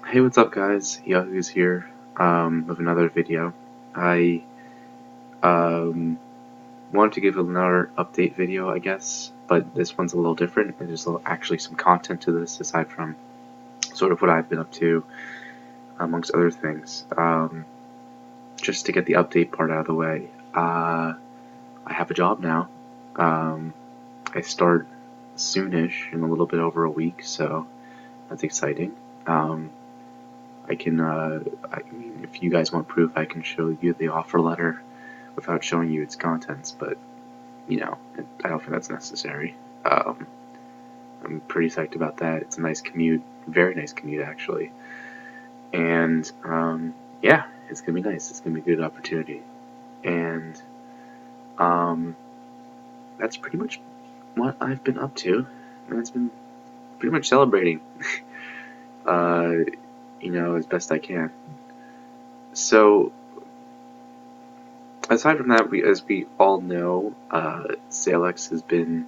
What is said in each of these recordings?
Hey, what's up, guys? Yahoo's here with another video. I wanted to give another update video, I guess, but this one's a little different. There's actually some content to this aside from sort of what I've been up to, amongst other things. Just to get the update part out of the way, I have a job now. I start soonish in a little bit over a week, so that's exciting. I mean, if you guys want proof, I can show you the offer letter without showing you its contents, but, I don't think that's necessary. I'm pretty psyched about that. It's a nice commute, very nice commute, actually. And, yeah, it's gonna be nice. It's gonna be a good opportunity. And, um, that's pretty much what I've been up to. And it's been pretty much celebrating, uh, as best I can. So, aside from that, as we all know, SailX has been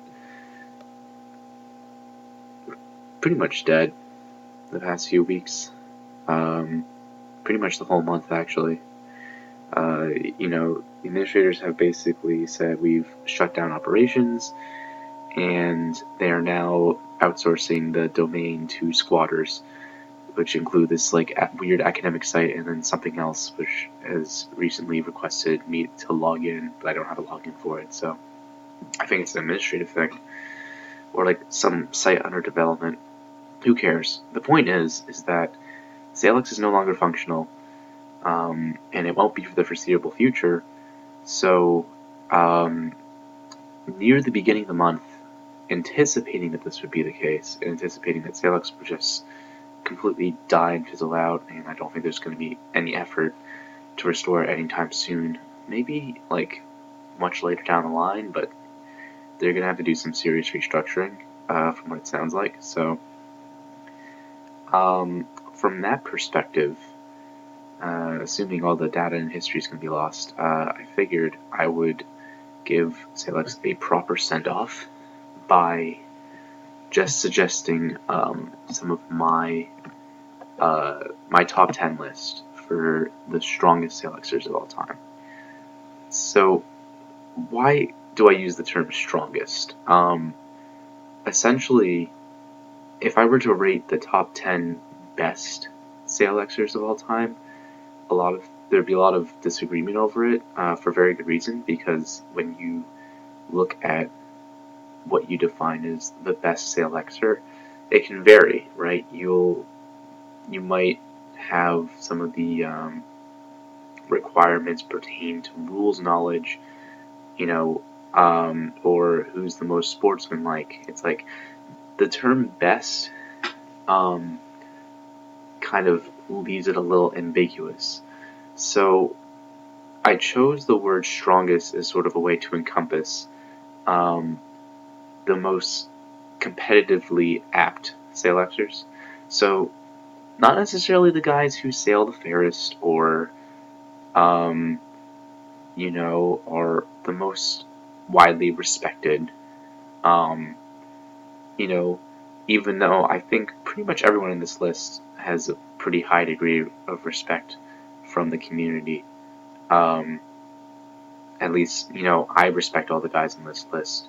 pretty much dead the past few weeks. Pretty much the whole month, actually. The administrators have basically said we've shut down operations, and they are now outsourcing the domain to squatters, which include this weird academic site and then something else which has recently requested me to log in, but I don't have a login for it, so I think it's an administrative thing, or like some site under development. Who cares? The point is that SailX is no longer functional, and it won't be for the foreseeable future. So, near the beginning of the month, anticipating that this would be the case, and anticipating that SailX would just completely die and fizzle out, and I don't think there's going to be any effort to restore it anytime soon. Maybe, much later down the line, but they're going to have to do some serious restructuring, from what it sounds like. So, from that perspective, assuming all the data and history is going to be lost, I figured I would give SailX a proper send-off by just suggesting some of my top 10 list for the strongest SailXers of all time. So, why do I use the term strongest? Essentially, if I were to rate the top 10 best SailXers of all time, there'd be a lot of disagreement over it, for very good reason, because when you look at what you define as the best SailXer, it can vary, right? You might have some of the requirements pertain to rules knowledge, or who's the most sportsmanlike. It's like the term best kind of leaves it a little ambiguous. So I chose the word strongest as sort of a way to encompass the most competitively apt SailXers. So not necessarily the guys who sail the fairest or are the most widely respected. Um, Even though I think pretty much everyone in this list has a pretty high degree of respect from the community. Um, at least, I respect all the guys on this list.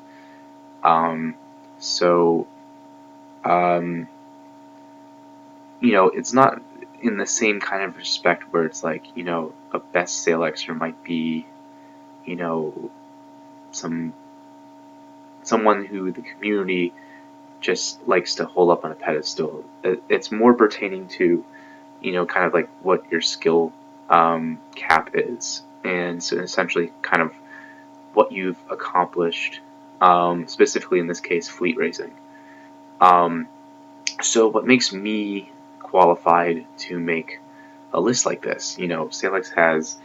So, um, it's not in the same kind of respect where it's like, a best SailXer might be, some someone who the community just likes to hold up on a pedestal. It's more pertaining to, kind of like what your skill cap is, and so essentially kind of what you've accomplished, specifically in this case, fleet racing. So what makes me qualified to make a list like this? SailX has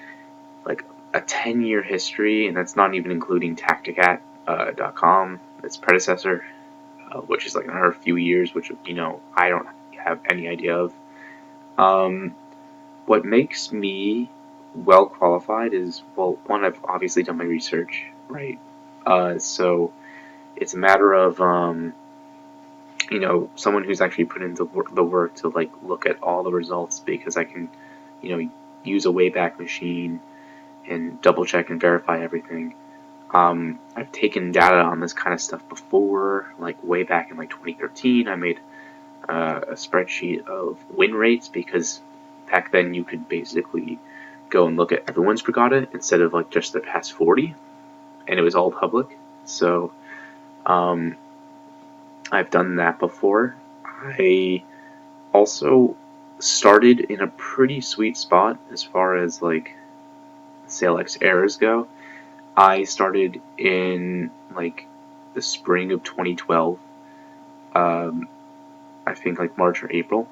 like a 10-year history, and that's not even including Tacticat.com, its predecessor, which is like another few years, which I don't have any idea of. What makes me well qualified is, well, one, I've obviously done my research, right? So it's a matter of you know, someone who's actually put into the work to like look at all the results, because I can, you know, use a Wayback Machine and double check and verify everything. I've taken data on this kind of stuff before, like way back in like 2013. I made a spreadsheet of win rates, because back then you could basically go and look at everyone's regatta instead of like just the past 40, and it was all public. So um, I've done that before. I also started in a pretty sweet spot as far as like SailX errors go. I started in like the spring of 2012, um, I think like March or April,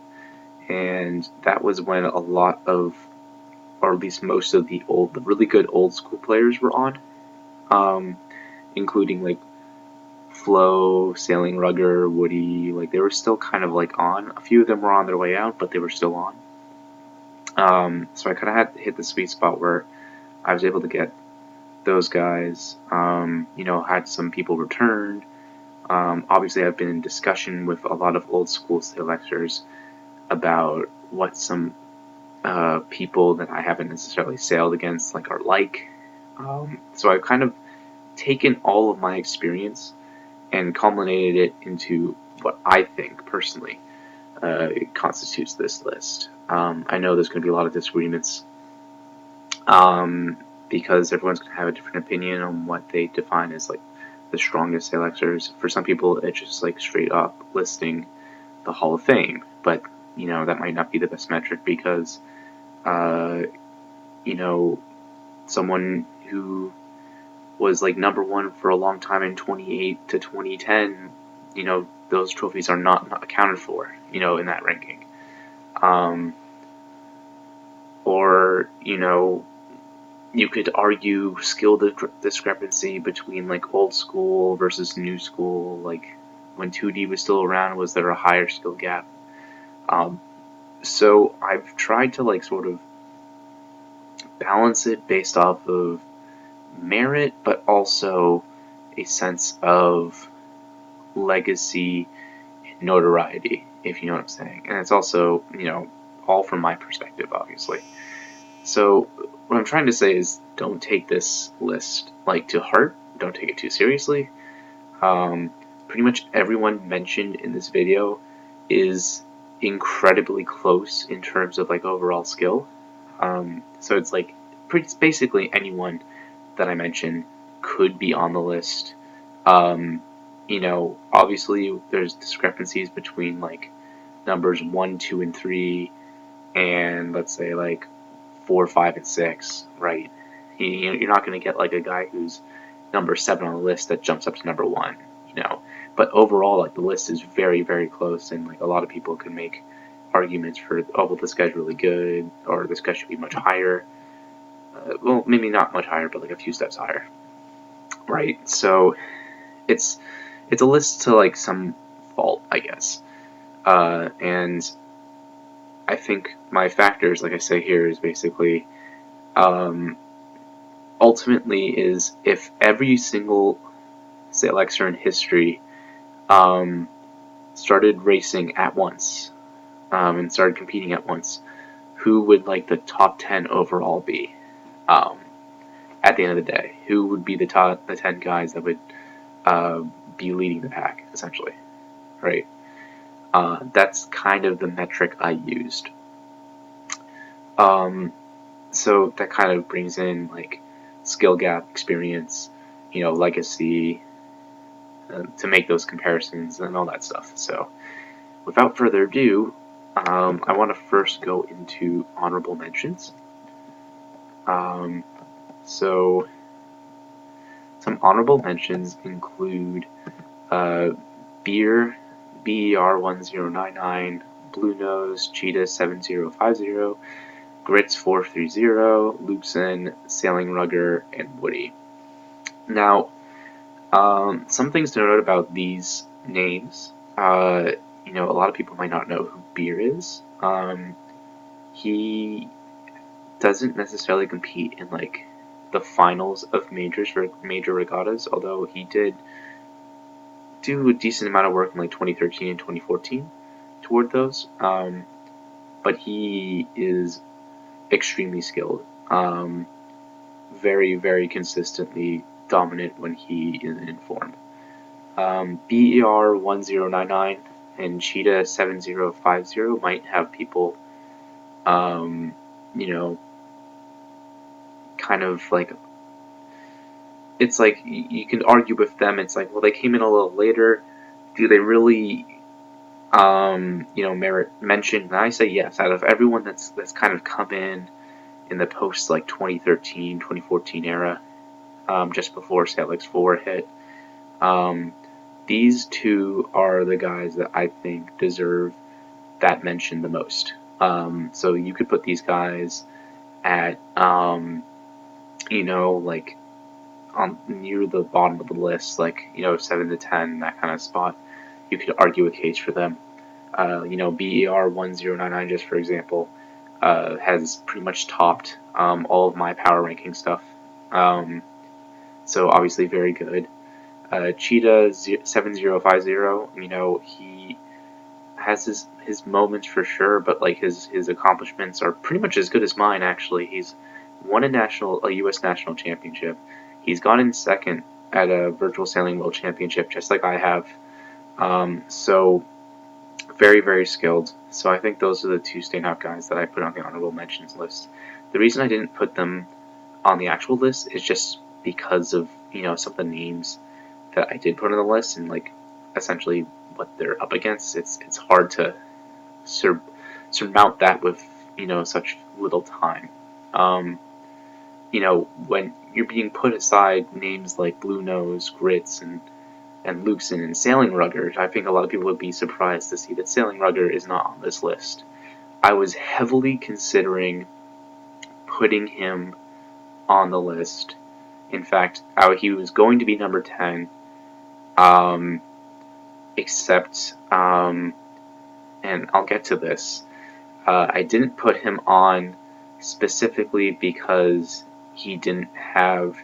and that was when a lot of, or at least most of the really good old school players were on, um, including like Flo, Sailing Rugger, Woody. Like they were still kind of like on. A few of them were on their way out, but they were still on. So I kind of had to hit the sweet spot where I was able to get those guys. You know, had some people return. Obviously, I've been in discussion with a lot of old school SailXers about what some people that I haven't necessarily sailed against like are like. So I've kind of taken all of my experience and culminated it into what I think personally constitutes this list. I know there's going to be a lot of disagreements, because everyone's going to have a different opinion on what they define as like the strongest SailXers. For some people, it's just like straight up listing the Hall of Fame, but you know that might not be the best metric, because you know, someone who was like number one for a long time in 28 to 2010, you know, those trophies are not accounted for, you know, in that ranking. Um, or, you know, you could argue skill discrepancy between like old school versus new school. Like when 2D was still around, was there a higher skill gap? Um, so I've tried to like sort of balance it based off of merit, but also a sense of legacy and notoriety, if you know what I'm saying. And it's also, you know, all from my perspective, obviously. So what I'm trying to say is, don't take this list like to heart. Don't take it too seriously. Pretty much everyone mentioned in this video is incredibly close in terms of like overall skill. So it's like basically anyone that I mentioned could be on the list. Um, you know, obviously there's discrepancies between like numbers 1, 2, and 3, and let's say like 4, 5, and 6, right? You're not going to get like a guy who's number 7 on the list that jumps up to number 1, you know. But overall, like the list is very, very close, and like a lot of people can make arguments for, oh, well, this guy's really good, or this guy should be much higher. Well, maybe not much higher, but like a few steps higher, right? So it's a list to like some fault, I guess. And I think my factors, like I say here, is basically ultimately is if every single SailXer in history started racing at once, and started competing at once, who would like the top 10 overall be? At the end of the day, who would be the 10 guys that would be leading the pack, essentially, right? That's kind of the metric I used. So that kind of brings in like skill gap, experience, you know, legacy, to make those comparisons and all that stuff. So without further ado, I want to first go into honorable mentions. So some honorable mentions include Beer, BER1099, Blue Nose, Cheetah 7050, Grits 430, Lukeson, Sailing Rugger, and Woody. Now, some things to note about these names. You know, a lot of people might not know who Beer is. He doesn't necessarily compete in like the finals of major regattas, although he did do a decent amount of work in like 2013 and 2014 toward those. But he is extremely skilled. Very, very consistently dominant when he is in form. BER 1099 and Cheetah 7050 might have people, you know, kind of like, it's like you can argue with them. It's like, well, they came in a little later. Do they really, merit mention? And I say yes. Out of everyone that's kind of come in the post like 2013, 2014 era, just before SailX 4 hit, these two are the guys that I think deserve that mention the most. So you could put these guys at, like on near the bottom of the list, like 7 to 10, that kind of spot. You could argue a case for them. BER 1099, just for example, has pretty much topped all of my power ranking stuff. So obviously very good. Cheetah 7050, he has his moments for sure, but like his accomplishments are pretty much as good as mine. Actually, he's won a U.S. national championship. He's gone in second at a virtual sailing world championship, just like I have. So very, very skilled. So I think those are the two standout guys that I put on the honorable mentions list. The reason I didn't put them on the actual list is just because of some of the names that I did put on the list and like essentially what they're up against. It's hard to surmount that with such little time. When you're being put aside names like Blue Nose, Grits, and Luxon and Sailing Rugger, I think a lot of people would be surprised to see that Sailing Rugger is not on this list. I was heavily considering putting him on the list. In fact, he was going to be number 10, except, and I'll get to this, I didn't put him on specifically because he didn't have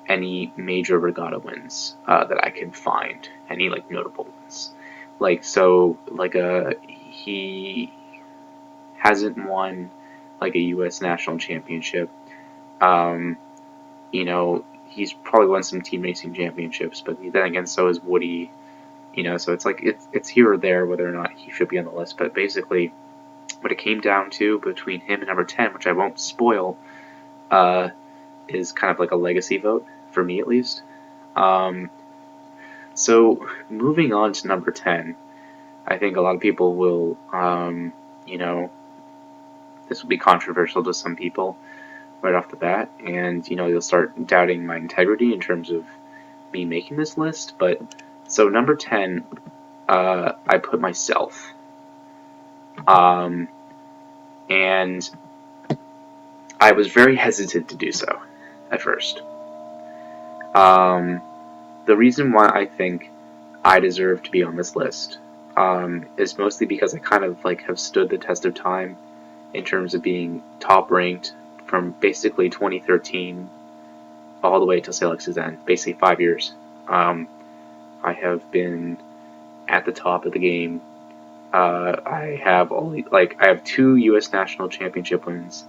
any major regatta wins that I could find, any like notable ones. He hasn't won like a U.S. national championship. He's probably won some team racing championships, but then again, so is Woody. So it's like it's here or there whether or not he should be on the list. But basically, what it came down to between him and number 10, which I won't spoil, is kind of like a legacy vote for me at least. So moving on to number 10, I think a lot of people will, this will be controversial to some people right off the bat, and you'll start doubting my integrity in terms of me making this list. But so number 10, I put myself, and I was very hesitant to do so at first. The reason why I think I deserve to be on this list is mostly because I kind of like have stood the test of time in terms of being top ranked from basically 2013 all the way till SailX's end, basically 5 years. I have been at the top of the game. I have 2 U.S. national championship wins.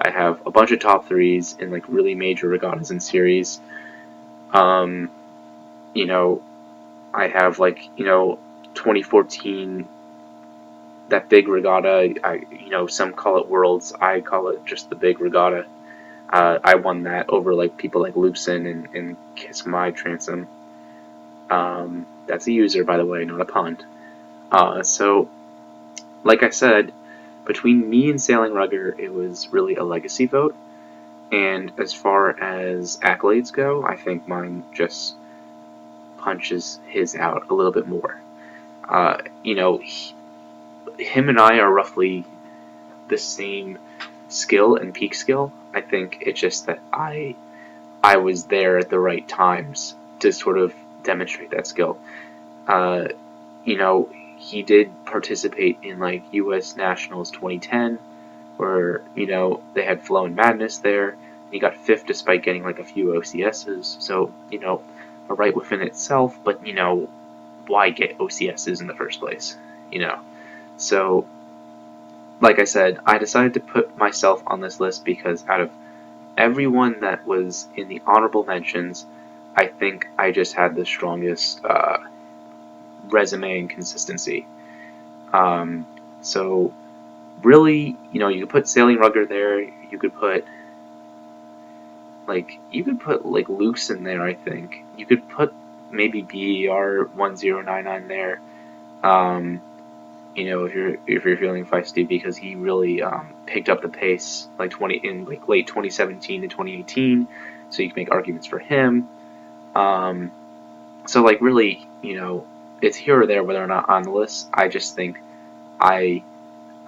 I have a bunch of top 3s in like really major regattas and series. I have 2014, that big regatta. Some call it Worlds. I call it just the big regatta. I won that over like people like Luxon and Kiss My Transom. That's a user, by the way, not a pun. So, like I said, between me and Sailing Rugger, it was really a legacy vote. And as far as accolades go, I think mine just punches his out a little bit more. Him and I are roughly the same skill and peak skill. I think it's just that I was there at the right times to sort of demonstrate that skill. He did participate in like U.S. Nationals 2010, where they had Flow and Madness there. He got 5th despite getting like a few OCSs, so a right within itself. But why get OCSs in the first place, you know? So, like I said, I decided to put myself on this list because out of everyone that was in the honorable mentions, I think I just had the strongest resume and consistency. So really, you know, you could put Sailing Rugger there. You could put like Luke's in there. I think you could put maybe BER 1099 there. You know, if you're feeling feisty, because he really picked up the pace like late 2017 to 2018, so you can make arguments for him. So like really, you know, it's here or there whether or not on the list. I just think I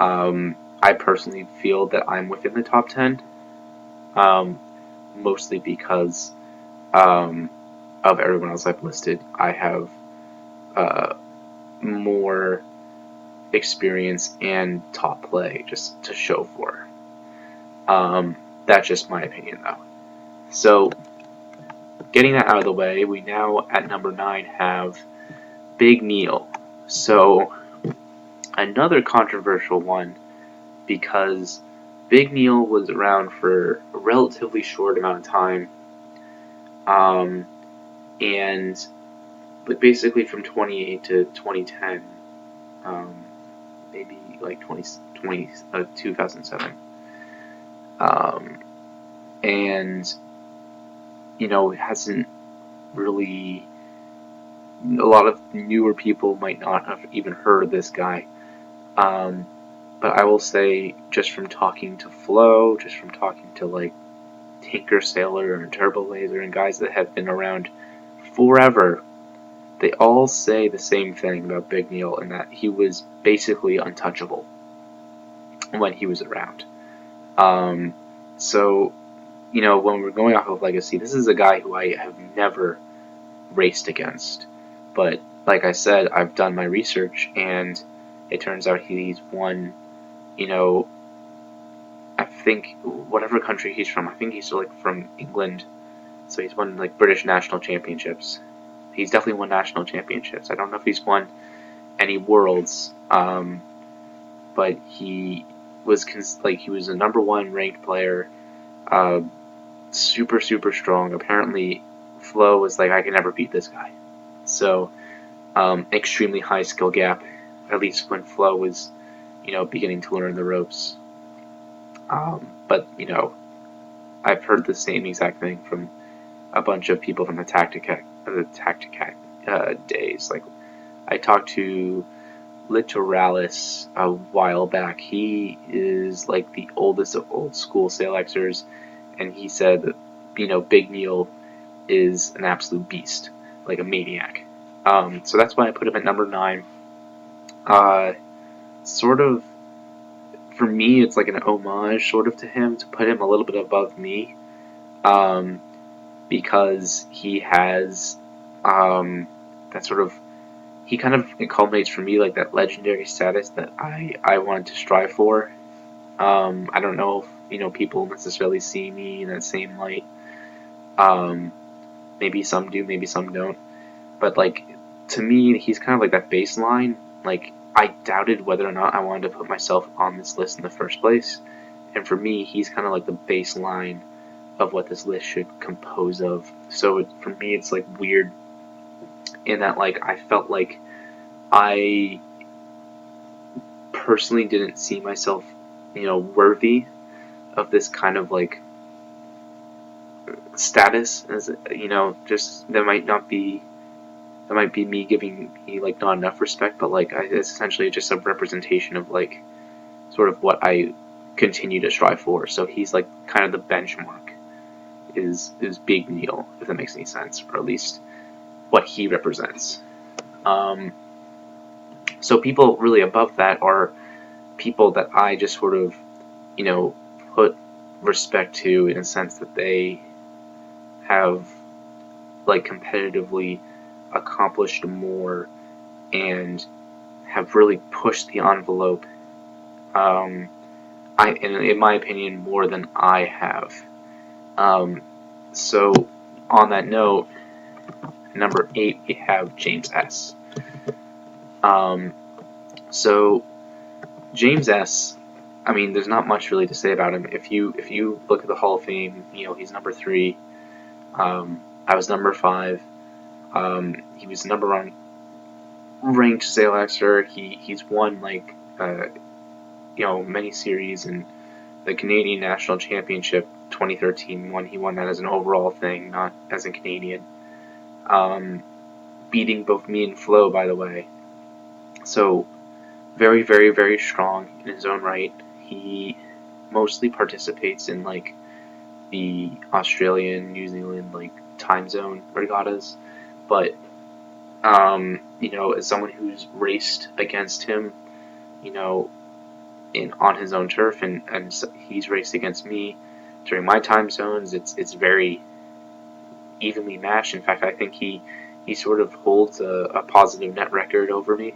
I personally feel that I'm within the top 10, mostly because of everyone else I've listed. I have more experience and top play just to show for. That's just my opinion, though. So, getting that out of the way, we now at number 9 have Big Neil. So, another controversial one because Big Neil was around for a relatively short amount of time, and basically from 28 to 2010, maybe like 2007. And, you know, hasn't really, a lot of newer people might not have even heard of this guy. But I will say, just from talking to Flo, just from talking to like Tinker Sailor and Turbo Laser and guys that have been around forever, they all say the same thing about Big Neil, and that he was basically untouchable when he was around. So, you know, when we're going off of legacy, this is a guy who I have never raced against. But like I said, I've done my research, and it turns out he's won, you know, I think whatever country he's from, I think he's like from England, so he's won like British national championships. He's definitely won national championships. I don't know if he's won any worlds, but he was he was a number 1 ranked player, super strong. Apparently, Flo was like, I can never beat this guy. So, extremely high skill gap, at least when Flo was, you know, beginning to learn the ropes. But, you know, I've heard the same exact thing from a bunch of people from the Tacticac days. Like, I talked to Littoralis a while back. He is like the oldest of old school SailXers, and he said that, you know, Big Neil is an absolute beast, like a maniac. So that's why I put him at number 9. Sort of, for me, it's like an homage sort of to him, to put him a little bit above me, because he has that sort of, he kind of, it culminates for me like that legendary status that I wanted to strive for. I don't know if, you know, people necessarily see me in that same light. Maybe some do, maybe some don't. But like, to me, he's kind of like that baseline. Like, I doubted whether or not I wanted to put myself on this list in the first place. And for me, he's kind of like the baseline of what this list should compose of. So for me, it's like weird in that, like, I felt like I personally didn't see myself, you know, worthy of this kind of like status, as, you know, just that might be me giving me like not enough respect, but like it's essentially just a representation of like sort of what I continue to strive for. So he's like kind of the benchmark is Big Neil, if that makes any sense, or at least what he represents. So people really above that are people that I just sort of, you know, put respect to, in a sense that they have like competitively accomplished more and have really pushed the envelope, in my opinion, more than I have. So on that note, number 8 we have James S. So James S. I mean, there's not much really to say about him. If you look at the Hall of Fame, he's number 3. I was number 5. He was number 1 ranked SailXer. He's won many series, and the Canadian National Championship 2013 he won that as an overall thing, not as a Canadian. Beating both me and Flo, by the way. So very, very, very strong in his own right. He mostly participates in the Australian, New Zealand time zone regattas, but as someone who's raced against him, on his own turf, and he's raced against me during my time zones, it's very evenly matched. In fact, I think he sort of holds a positive net record over me.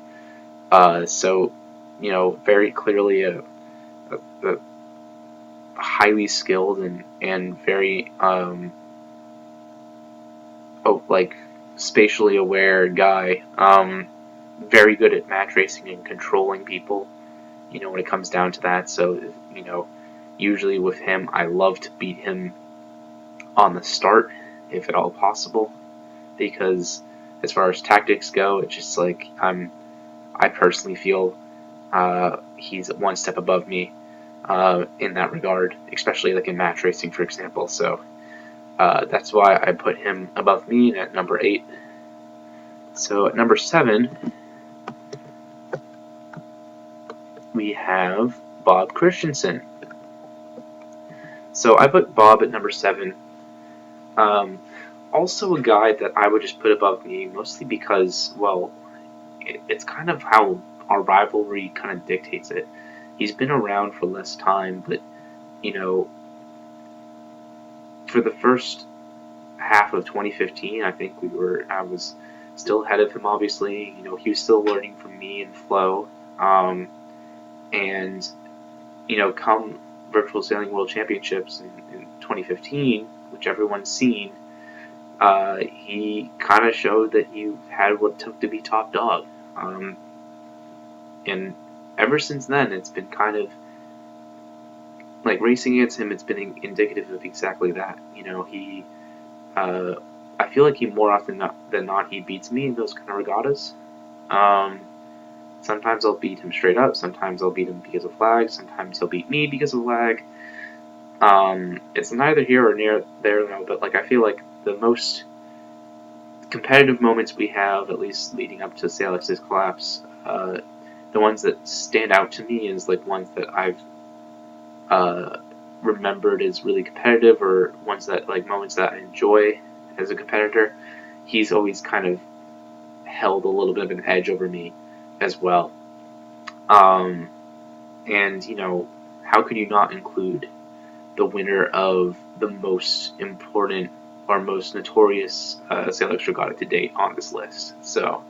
So very clearly a highly skilled and very spatially aware guy. Very good at match racing and controlling people. When it comes down to that. So usually with him, I love to beat him on the start, if at all possible, because as far as tactics go, it's just I personally feel he's one step above me in that regard, especially in match racing, for example. So that's why I put him above me at number 8. So at number 7, we have Bob Christensen. So I put Bob at number 7. Also a guy that I would just put above me, mostly because, well, it's kind of how our rivalry kind of dictates it. He's been around for less time, but, for the first half of 2015, I think I was still ahead of him, obviously. He was still learning from me and Flo. And, come Virtual Sailing World Championships in 2015, which everyone's seen, he kind of showed that he had what it took to be top dog. And ever since then, it's been kind of racing against him. It's been indicative of exactly that. I feel like he more often than not he beats me in those kind of regattas. Sometimes I'll beat him straight up. Sometimes I'll beat him because of lag. Sometimes he'll beat me because of lag. It's neither here or near there, though. But I feel like the most competitive moments we have, at least leading up to SailX's collapse, the ones that stand out to me is ones that I've remembered as really competitive, or ones that moments that I enjoy as a competitor. He's always kind of held a little bit of an edge over me as well. And how could you not include the winner of the most important or most notorious SailX regatta to date on this list? So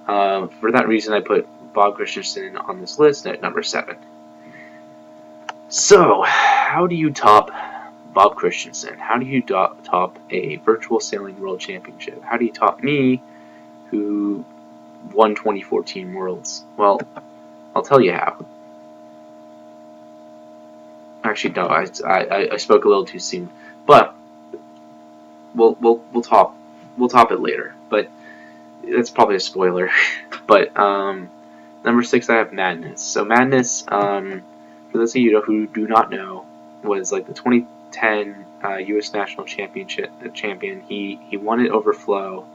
for that reason, I put Bob Christensen on this list at number 7. So how do you top Bob Christensen? How do you top a Virtual Sailing World Championship? How do you top me, who won 2014 Worlds? Well, I'll tell you how. Actually, no, I spoke a little too soon, but we'll top it later. But that's probably a spoiler. But number 6, I have Madness. So Madness, for those of you who do not know, was the 2010 U.S. National Championship champion. He won it over Flo.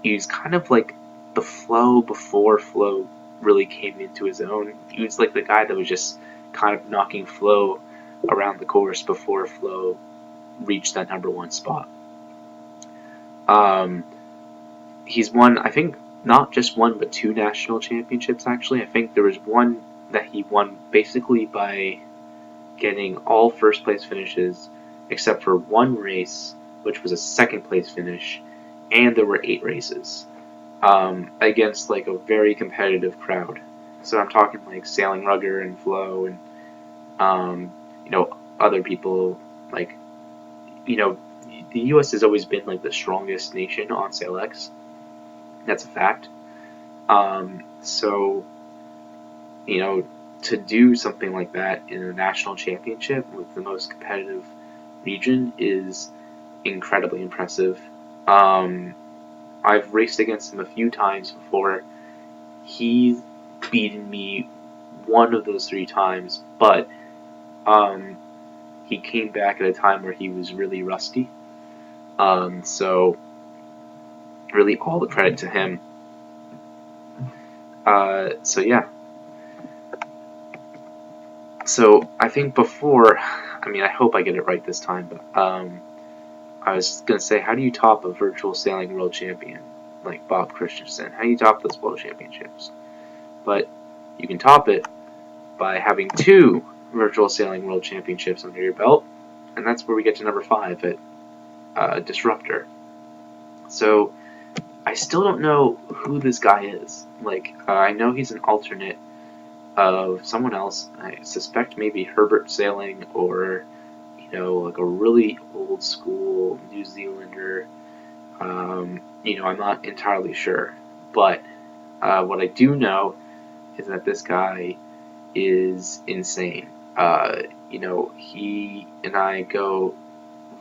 He's kind of the Flo before Flo really came into his own. He was the guy that was just kind of knocking Flo around the course before Flo reached that number 1 spot. He's won, I think, not just one, but 2 national championships, actually. I think there was one that he won basically by getting all first place finishes except for one race, which was a second place finish, and there were 8 races against a very competitive crowd. So I'm talking Sailing Rugger and Flo and other people. The U.S. has always been the strongest nation on SailX. That's a fact. So, you know, to do something like that in a national championship with the most competitive region is incredibly impressive. Um, I've raced against him a few times before. He's beaten me one of those 3 times, but um, he came back at a time where he was really rusty. So really all the credit to him. So yeah. So I think before, I mean, I hope I get it right this time, but I was gonna say, how do you top a virtual sailing world champion like Bob Christensen? How do you top those world championships? But you can top it by having 2 virtual sailing world championships under your belt, and that's where we get to number 5 at Disruptor. So I still don't know who this guy is. Like, I know he's an alternate of someone else. I suspect maybe Herbert Sailing, or like a really old school New Zealander. I'm not entirely sure, but what I do know is that this guy is insane. He and I go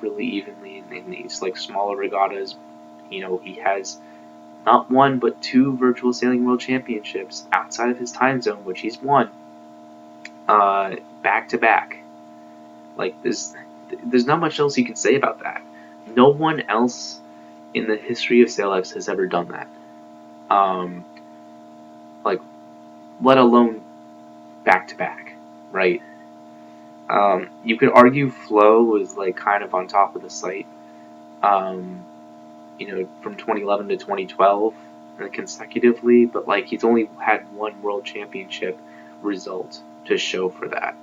really evenly in these like smaller regattas. He has not 1 but 2 virtual sailing world championships outside of his time zone, which he's won back to back. Like there's not much else you can say about that. No one else in the history of SailX has ever done that. Like, let alone back to back, right? You could argue Flo was like kind of on top of the site, from 2011 to 2012 consecutively, but like he's only had 1 world championship result to show for that.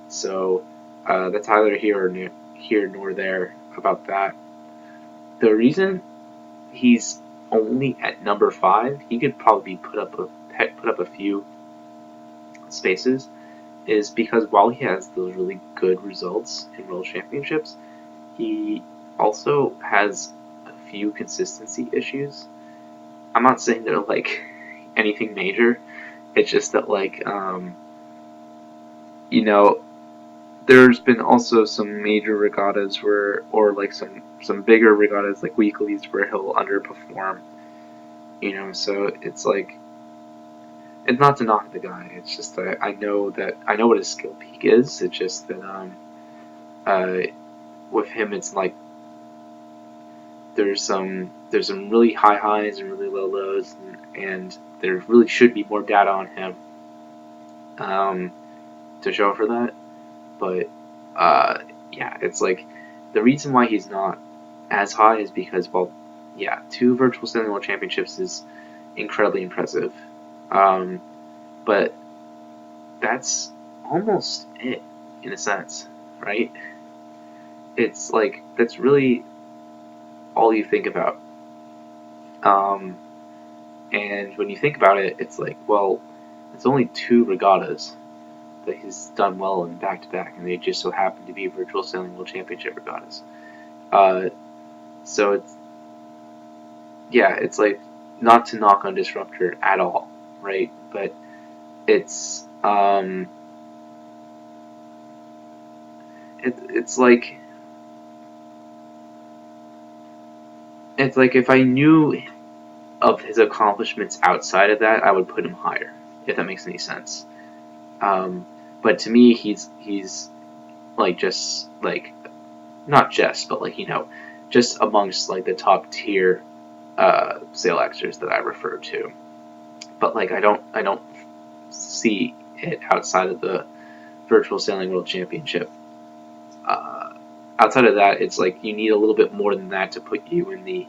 So that's either here nor there about that. The reason he's only at number 5, he could probably put up a few spaces, is because while he has those really good results in world championships, he also has a few consistency issues. I'm not saying they're like anything major. It's just that there's been also some major regattas or like some bigger regattas like weeklies where he'll underperform. So it's like, it's not to knock the guy. It's just that I know what his skill peak is. It's just that uh, with him, it's like there's some really high highs and really low lows, and there really should be more data on him to show for that. But yeah, it's like the reason why he's not as high is because, well, yeah, 2 virtual sailing world championships is incredibly impressive, but that's almost it in a sense, right? It's like that's really all you think about. And when you think about it, it's like, well, it's only 2 regattas that he's done well in back to back, and they just so happen to be virtual sailing world championship regattas. Uh, so it's like, not to knock on Disruptor at all, right? But it's it's like if I knew of his accomplishments outside of that, I would put him higher, if that makes any sense. But to me, he's like just like, not just, but like just amongst like the top tier SailXers that I refer to. But like I don't see it outside of the virtual sailing world championship. Outside of that, it's like you need a little bit more than that to put you in the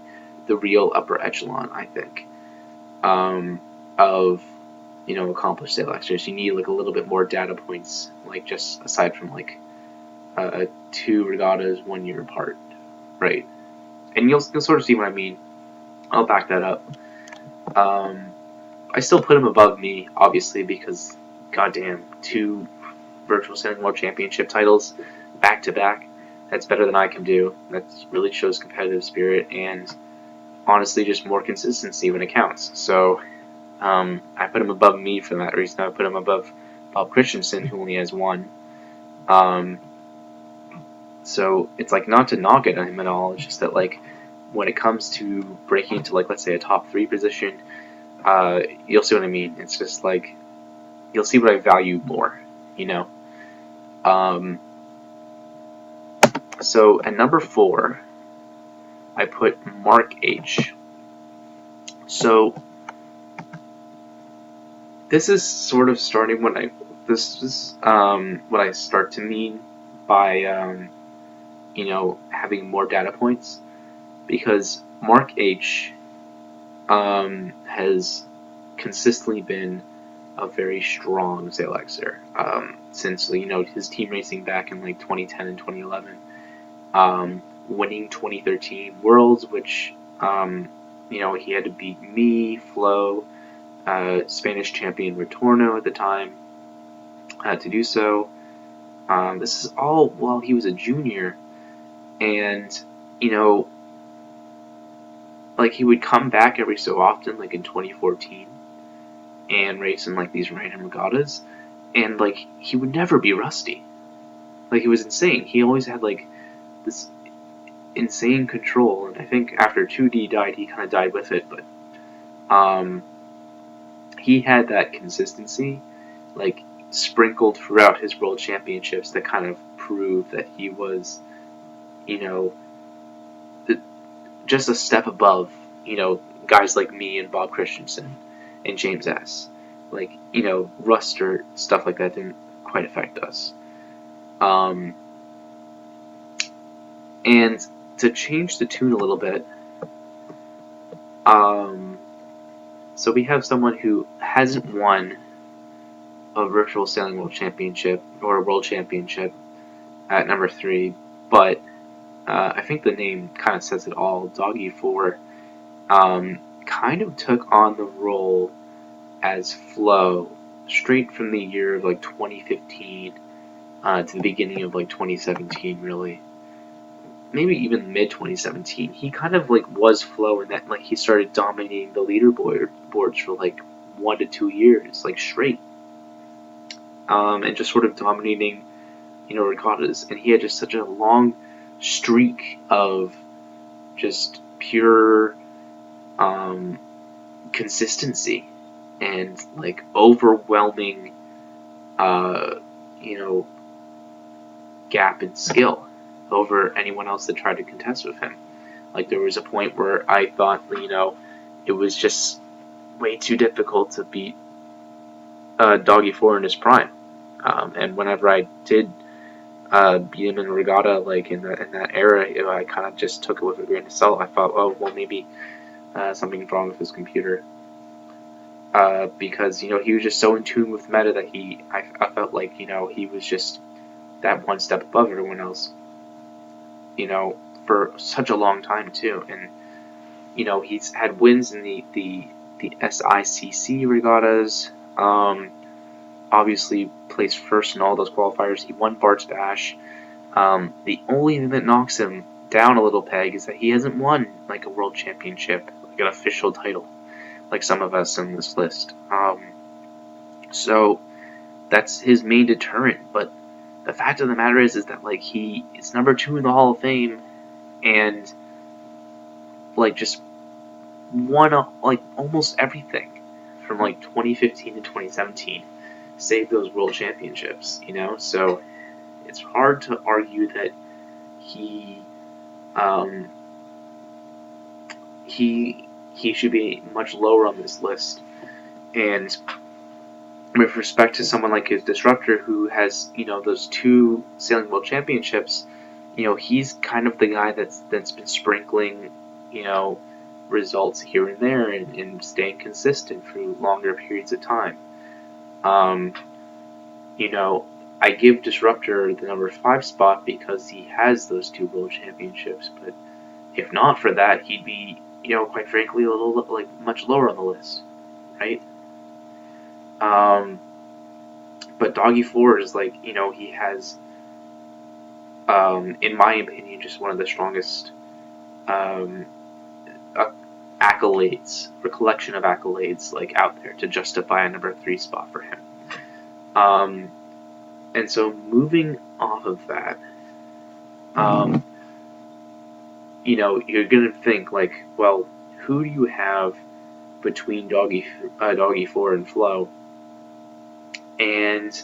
real upper echelon, I think, of accomplished SailXers. You need like a little bit more data points, like just aside from like 2 regattas 1 year apart, right? And you'll sort of see what I mean. I'll back that up. I still put him above me, obviously, because goddamn, 2 virtual sailing world championship titles back to back. That's better than I can do. That really shows competitive spirit and honestly just more consistency when it counts. So I put him above me for that reason. I put him above Bob Christensen, who only has one. So it's like not to knock at him at all. It's just that like when it comes to breaking into like let's say a top 3 position, you'll see what I mean. It's just like you'll see what I value more, you know. So at number 4, I put Mark H. So this is sort of starting when this is what I start to mean by having more data points, because Mark H has consistently been a very strong SailXer since his team racing back in like 2010 and 2011, winning 2013 Worlds, which he had to beat me, Flo, Spanish champion Retorno at the time to do so. This is all while he was a junior, and like he would come back every so often, like in 2014, and race in like these random regattas, and like he would never be rusty. Like it was insane. He always had like this insane control, and I think after 2D died, he kind of died with it, but he had that consistency, like sprinkled throughout his world championships that kind of proved that he was, just a step above, guys like me and Bob Christensen and James S. Like, rust or stuff like that didn't quite affect us. And to change the tune a little bit, so we have someone who hasn't won a virtual sailing world championship or a world championship at number 3, but I think the name kind of says it all. Doggy 4 kind of took on the role as Flo straight from the year of like 2015 to the beginning of like 2017, really. Maybe even mid 2017. He kind of like was Flo in that like he started dominating the leaderboards for like 1 to 2 years, like straight. And just sort of dominating, regattas. And he had just such a long streak of just pure consistency and like overwhelming gap in skill over anyone else that tried to contest with him. Like there was a point where I thought it was just way too difficult to beat Doggy 4 in his prime, and whenever I did beat him in a regatta, like in that era, I kind of just took it with a grain of salt. I thought, oh well, maybe something's wrong with his computer, because he was just so in tune with meta that I felt like he was just that one step above everyone else, for such a long time too, and he's had wins in the SICC regattas. Obviously placed first in all those qualifiers. He won Bart's Bash. The only thing that knocks him down a little peg is that he hasn't won like a world championship, like an official title, like some of us on this list. So that's his main deterrent. But the fact of the matter is that like he is number 2 in the Hall of Fame, and like just won like almost everything from like 2015 to 2017. Save those world championships, so it's hard to argue that he should be much lower on this list. And with respect to someone like his disruptor who has those 2 sailing world championships, he's kind of the guy that's been sprinkling results here and there and staying consistent through longer periods of time. I give Disruptor the number 5 spot because he has those 2 world championships, but if not for that, he'd be, quite frankly, a little like much lower on the list, right? But Doggy 4 is like, he has, in my opinion, just one of the strongest, accolades or collection of accolades like out there to justify a number 3 spot for him. And so moving off of that, you're gonna think like, well, who do you have between Doggy 4 and Flo? And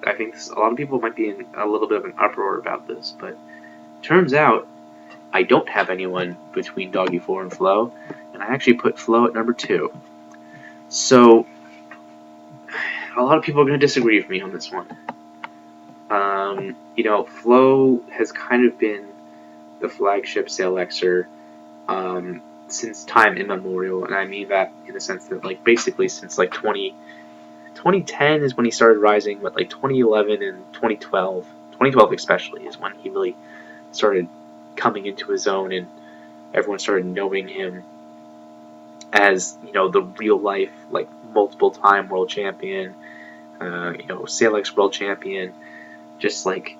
I think a lot of people might be in a little bit of an uproar about this, but turns out I don't have anyone between Doggy 4 and Flo, and I actually put Flo at number 2. So a lot of people are going to disagree with me on this one. Flo has kind of been the flagship SailXer since time immemorial, and I mean that in the sense that, like, basically since like 2010 is when he started rising, but like 2011 and 2012 especially is when he really started coming into his own, and everyone started knowing him as, the real life, like, multiple time world champion, SailX world champion, just like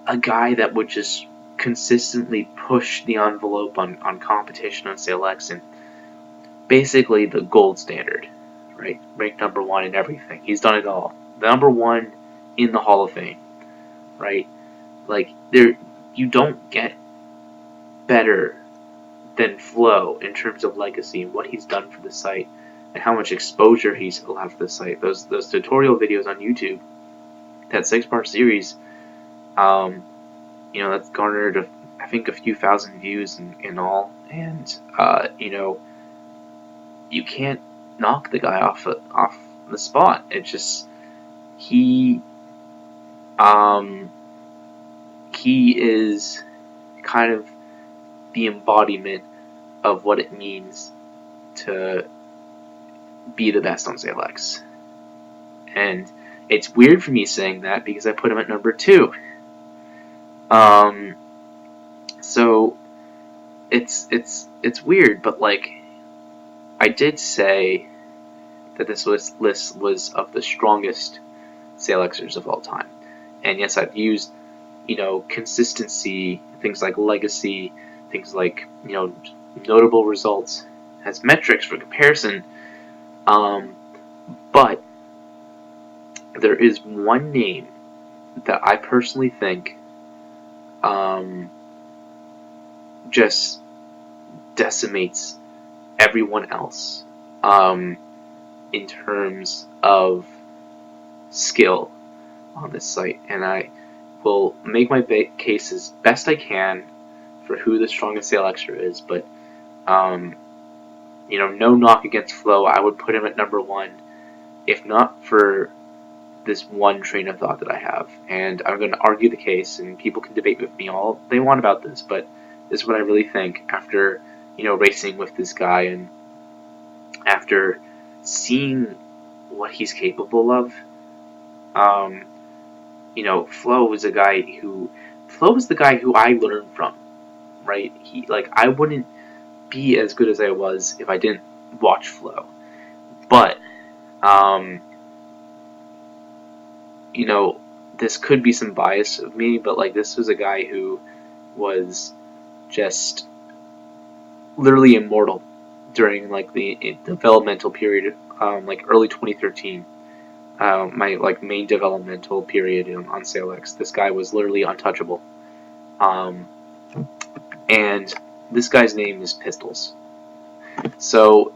a guy that would just consistently push the envelope on competition on SailX, and basically the gold standard, right? Ranked number 1 in everything. He's done it all. The number 1 in the Hall of Fame, right? Like, you don't get better than Flo in terms of legacy and what he's done for the site and how much exposure he's allowed for the site. Those tutorial videos on YouTube, that 6-part series, that's garnered I think a few thousand views in all, and you can't knock the guy off the spot. It's just he is kind of the embodiment of what it means to be the best on SailX. And it's weird for me saying that because I put him at number 2. So it's weird, but like, I did say that this list was of the strongest SailXers of all time. And yes, I've used, consistency, things like legacy, things like, notable results as metrics for comparison. But there is one name that I personally think just decimates everyone else in terms of skill on this site, and I will make my case as best I can for who the strongest SailXer is, but no knock against Flo. I would put him at number 1, if not for this one train of thought that I have, and I'm going to argue the case, and people can debate with me all they want about this, but this is what I really think after racing with this guy and after seeing what he's capable of. Flo was the guy who I learned from, right? I wouldn't be as good as I was if I didn't watch Flo, but this could be some bias of me, but this was a guy who was just literally immortal during the developmental period, early 2013. My main developmental period on SailX. This guy was literally untouchable. And this guy's name is Pistols. So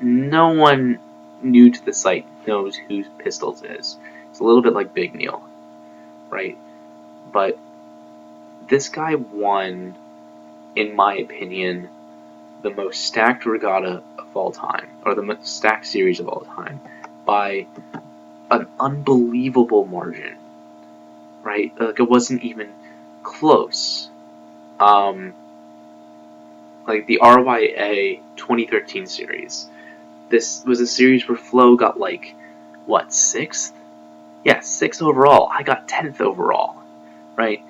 no one new to the site knows who Pistols is. It's a little bit like Big Neil, right? But this guy won, in my opinion, the most stacked regatta of all time, or the most stacked series of all time, by an unbelievable margin, right? It wasn't even close. The RYA 2013 series. This was a series where Flo got 6th? Yeah, 6th overall. I got 10th overall, right?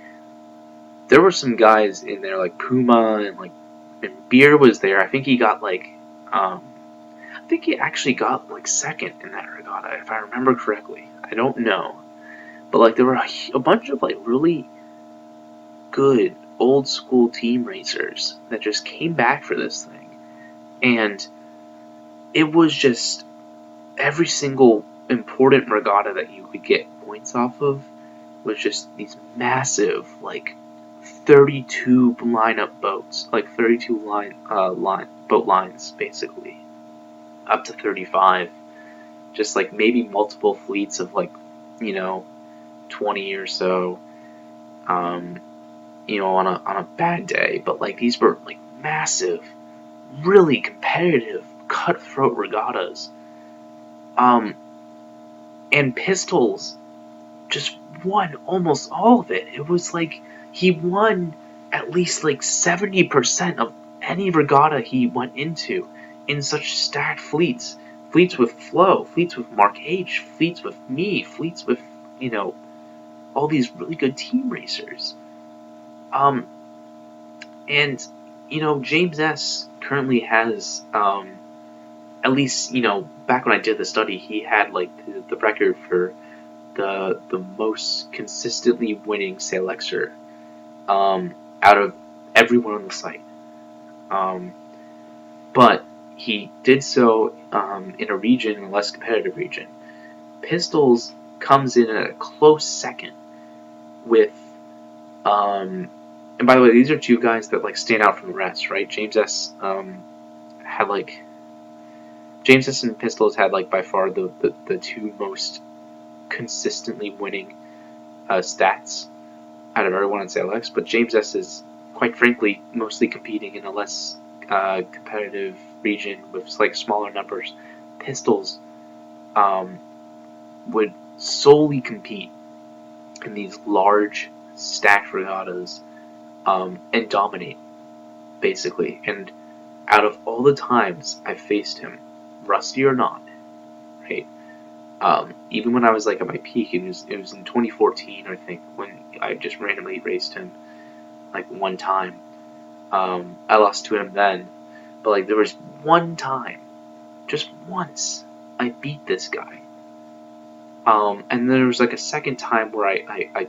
There were some guys in there like Puma and Beer was there. I think he got I think he actually got 2nd in that regatta, if I remember correctly. I don't know, but there were a bunch of really good old school team racers that just came back for this thing. And it was just every single important regatta that you could get points off of was just these massive, like 32 lineup boats, like 32 boat lines, basically, up to 35. Just like maybe multiple fleets of 20 or so, on a bad day. But like these were like massive, really competitive, cutthroat regattas. And Pistols just won almost all of it. It was like he won at least like 70% of any regatta he went into in such stacked fleets. Fleets with Flo, fleets with Mark H, fleets with me, fleets with, all these really good team racers. And, James S. currently has, at least, back when I did the study, he had like the record for the most consistently winning SailXer out of everyone on the site. But he did so in a region, a less competitive region. Pistols comes in at a close second with, and by the way, these are two guys that like stand out from the rest, right? James S. James S. and Pistols had like by far the two most consistently winning stats out of everyone on SailX, but James S. is, quite frankly, mostly competing in a less competitive region with like smaller numbers. Pistols would solely compete in these large stacked regattas and dominate, basically. And out of all the times I've faced him, rusty or not, right? Even when I was like at my peak, it was in 2014, I think, when I just randomly raced him like one time. I lost to him then, but like there was one time, just once, I beat this guy. And then there was like a second time where I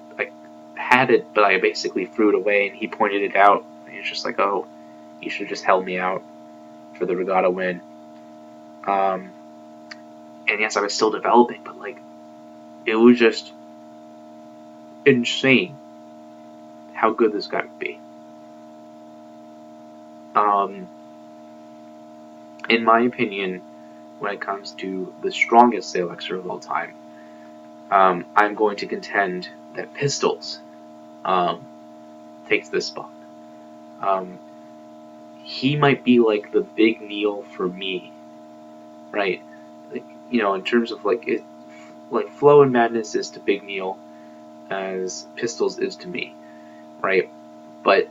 had it, but I basically threw it away, and he pointed it out. And he was just like, "Oh, you should have just held me out for the regatta win." And yes, I was still developing, but like, it was just insane how good this guy would be. In my opinion, when it comes to the strongest SailXer of all time, I'm going to contend that Pistols takes this spot. He might be like the Big Neil for me, right? Like, in terms of like Flow and Madness is to Big Neil as Pistols is to me, right? But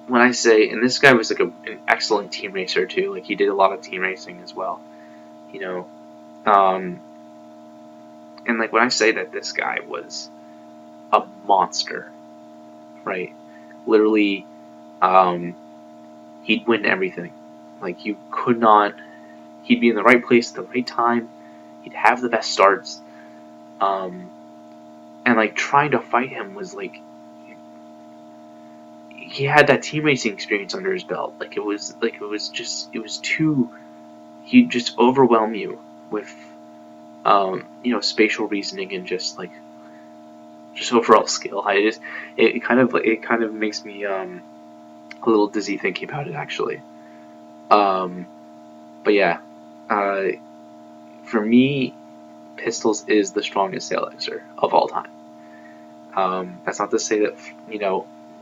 when I say, and this guy was like an excellent team racer too, like he did a lot of team racing as well, and like when I say that this guy was a monster, right? Literally, he'd win everything. Like you could not, he'd be in the right place at the right time. He'd have the best starts, and like trying to fight him was like, he had that team racing experience under his belt. Like it was too. He'd just overwhelm you with, spatial reasoning and just overall skill. It kind of makes me a little dizzy thinking about it actually. But yeah, for me, Pistols is the strongest SailXer of all time. That's not to say that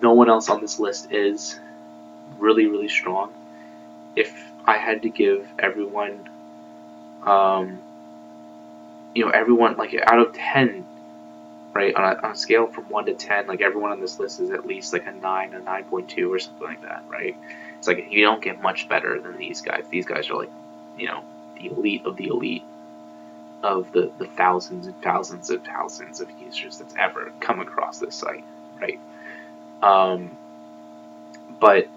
no one else on this list is really, really strong. If I had to give everyone, everyone like out of 10, right, on a scale from 1 to 10, like everyone on this list is at least like a 9, a 9.2 or something like that, right? It's like you don't get much better than these guys. These guys are like, the elite of the elite of the thousands and thousands and thousands of users that's ever come across this site, right? But,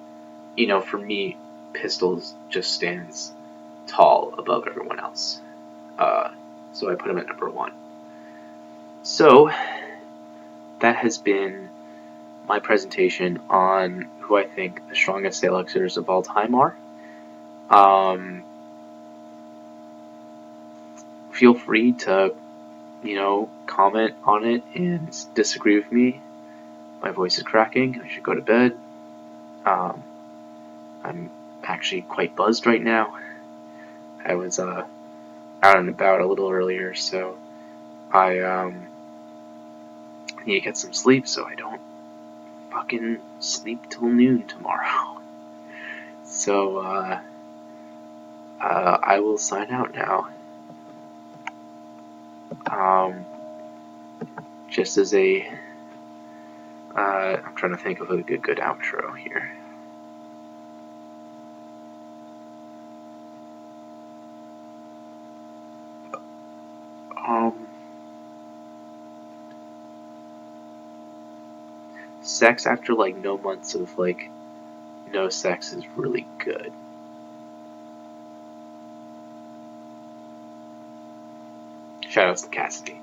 for me, Pistols just stands tall above everyone else. So I put him at number 1. So, that has been my presentation on who I think the strongest SailXers of all time are. Feel free to, comment on it and disagree with me. My voice is cracking. I should go to bed. I'm actually quite buzzed right now. I was out and about a little earlier, so I need to get some sleep so I don't fucking sleep till noon tomorrow. So I will sign out now. Just as a I'm trying to think of a good outro here. Sex after like no months of like no sex is really good. Shoutouts to Cassidy.